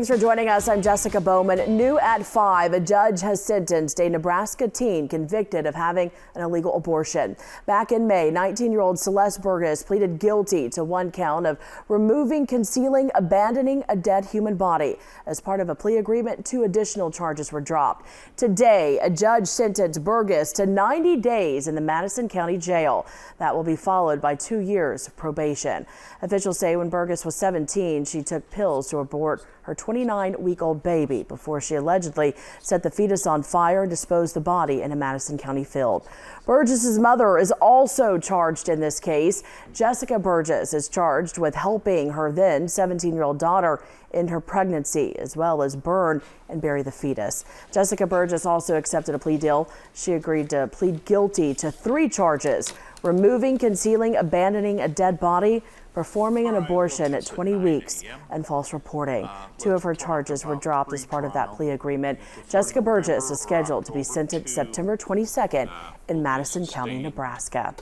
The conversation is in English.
Thanks for joining us. I'm Jessica Bowman. New at 5, a judge has sentenced a Nebraska teen convicted of having an illegal abortion. Back in May, 19-year-old Celeste Burgess pleaded guilty to one count of removing, concealing, abandoning a dead human body. As part of a plea agreement, 2 additional charges were dropped. Today, a judge sentenced Burgess to 90 days in the Madison County Jail. That will be followed by 2 years of probation. Officials say when Burgess was 17, she took pills to abort her 29-week-old baby before she allegedly set the fetus on fire and disposed the body in a Madison County field. Burgess's mother is also charged in this case. Jessica Burgess is charged with helping her then 17-year-old daughter in her pregnancy, as well as burn and bury the fetus. Jessica Burgess also accepted a plea deal. She agreed to plead guilty to 3 charges: removing, concealing, abandoning a dead body, performing an abortion at 20 weeks, and false reporting. 2 of her charges were dropped as part of that plea agreement. Jessica Burgess is scheduled to be sentenced September 22nd in Madison County, Nebraska.